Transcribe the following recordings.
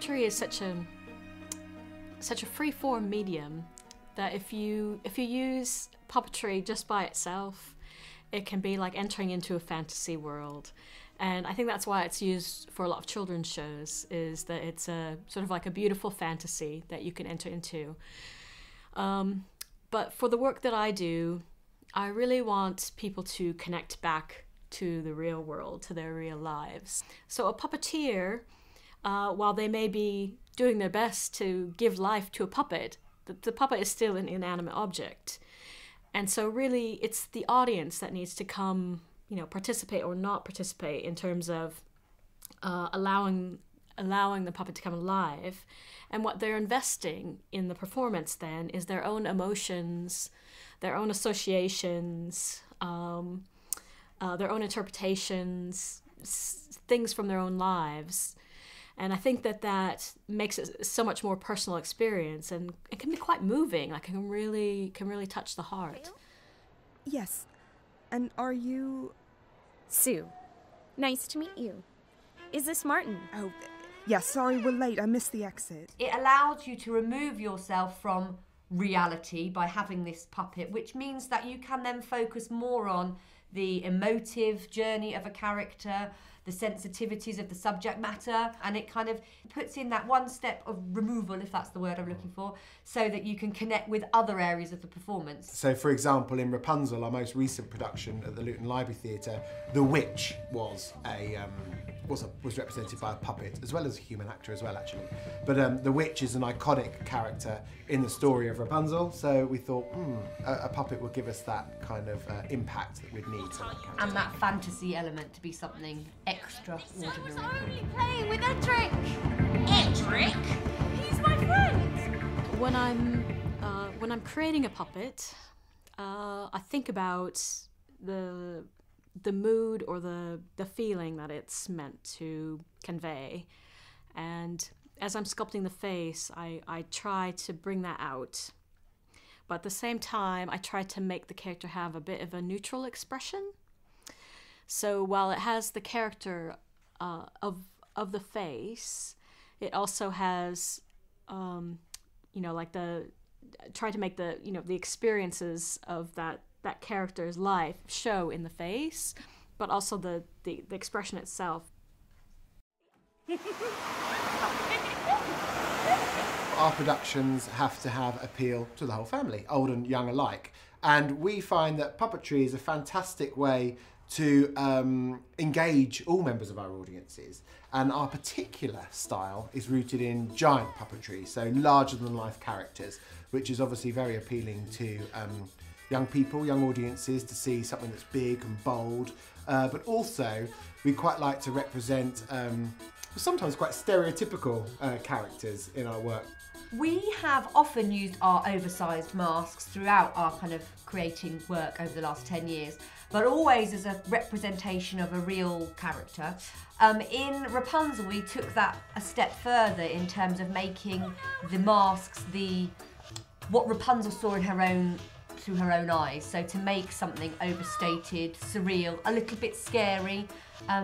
Puppetry is such a free-form medium that if you use puppetry just by itself, it can be like entering into a fantasy world. And I think that's why it's used for a lot of children's shows, is that it's a sort of like a beautiful fantasy that you can enter into. But for the work that I do, I really want people to connect back to the real world, to their real lives. So a puppeteer, while they may be doing their best to give life to a puppet, the puppet is still an inanimate object. And so really it's the audience that needs to come, you know, participate or not participate in terms of allowing the puppet to come alive. And what they're investing in the performance then is their own emotions, their own associations, their own interpretations, things from their own lives. And I think that makes it so much more personal experience, and it can be quite moving. Like, it can really touch the heart. Yes. And are you... Sue. Nice to meet you. Is this Martin? Oh, yes, sorry, we're late. I missed the exit. It allows you to remove yourself from reality by having this puppet, which means that you can then focus more on the emotive journey of a character, the sensitivities of the subject matter, and it kind of puts in that one step of removal, if that's the word I'm looking for, so that you can connect with other areas of the performance. So, for example, in Rapunzel, our most recent production at the Luton Library Theatre, the witch was represented by a puppet, as well as a human actor as well, actually. But the witch is an iconic character in the story of Rapunzel, so we thought, a puppet would give us that kind of impact that we'd need. And that fantasy element to be something extraordinary. I was only playing with Edric! Edric? He's my friend! When I'm creating a puppet, I think about the mood or the feeling that it's meant to convey. And as I'm sculpting the face, I try to bring that out. But at the same time, I try to make the character have a bit of a neutral expression. So while it has the character of the face, it also has, try to make the experiences of that character's life show in the face, but also the expression itself. Our productions have to have appeal to the whole family, old and young alike. And we find that puppetry is a fantastic way to engage all members of our audiences. And our particular style is rooted in giant puppetry, so larger than life characters, which is obviously very appealing to young people, young audiences, to see something that's big and bold. But also, we quite like to represent sometimes quite stereotypical characters in our work. We have often used our oversized masks throughout our kind of creating work over the last 10 years, but always as a representation of a real character. In Rapunzel, we took that a step further in terms of making the masks what Rapunzel saw in through her own eyes. So to make something overstated, surreal, a little bit scary.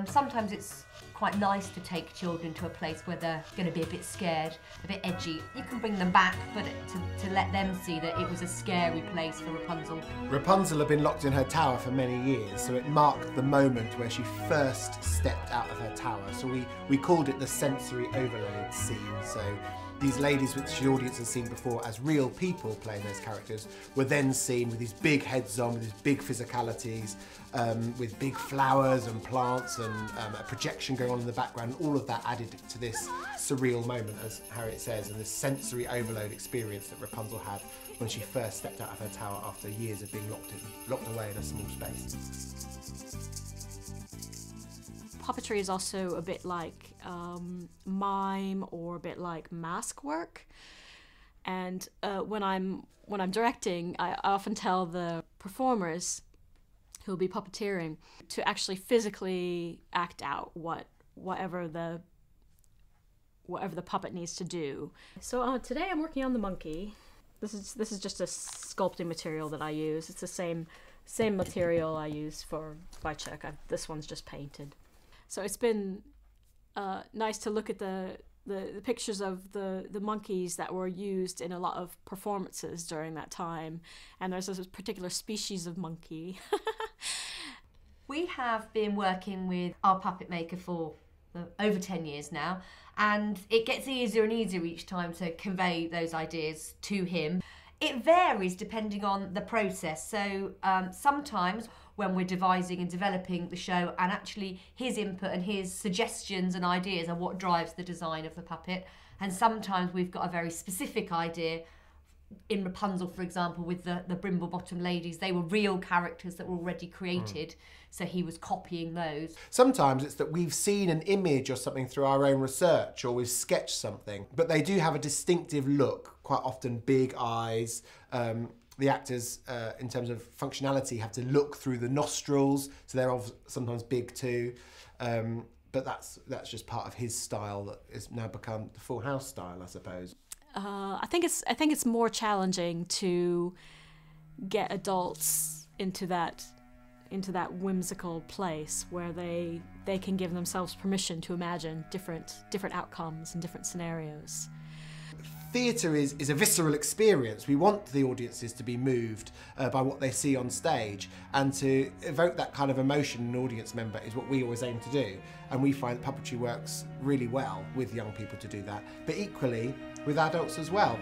Sometimes it's quite nice to take children to a place where they're going to be a bit scared, a bit edgy. You can bring them back, but to let them see that it was a scary place for Rapunzel. Rapunzel had been locked in her tower for many years, so it marked the moment where she first stepped out of her tower. So we called it the sensory overload scene. So these ladies, which the audience has seen before as real people playing those characters, were then seen with these big heads on, with these big physicalities, with big flowers and plants and a projection going on in the background. All of that added to this surreal moment, as Harriet says, and this sensory overload experience that Rapunzel had when she first stepped out of her tower after years of being locked away in a small space. Puppetry is also a bit like mime or a bit like mask work. And when I'm directing, I often tell the performers who'll be puppeteering to actually physically act out whatever the puppet needs to do. So today I'm working on the monkey. This is just a sculpting material that I use. It's the same material I use for Vichek. This one's just painted. So it's been nice to look at the the pictures of the monkeys that were used in a lot of performances during that time. And there's this particular species of monkey. We have been working with our puppet maker for over 10 years now, and it gets easier and easier each time to convey those ideas to him. It varies depending on the process. So sometimes when we're devising and developing the show, and actually his input and his suggestions and ideas are what drives the design of the puppet. And sometimes we've got a very specific idea. In Rapunzel, for example, with the Brimble-Bottom ladies, they were real characters that were already created, so he was copying those. Sometimes it's that we've seen an image or something through our own research, or we've sketched something, but they do have a distinctive look, quite often big eyes. The actors, in terms of functionality, have to look through the nostrils, so they're sometimes big too. But that's just part of his style that has now become the Full House style, I suppose. I think it's more challenging to get adults into that whimsical place where they can give themselves permission to imagine different outcomes and different scenarios. Theatre is a visceral experience. We want the audiences to be moved by what they see on stage, and to evoke that kind of emotion in an audience member is what we always aim to do. And we find that puppetry works really well with young people to do that, but equally with adults as well.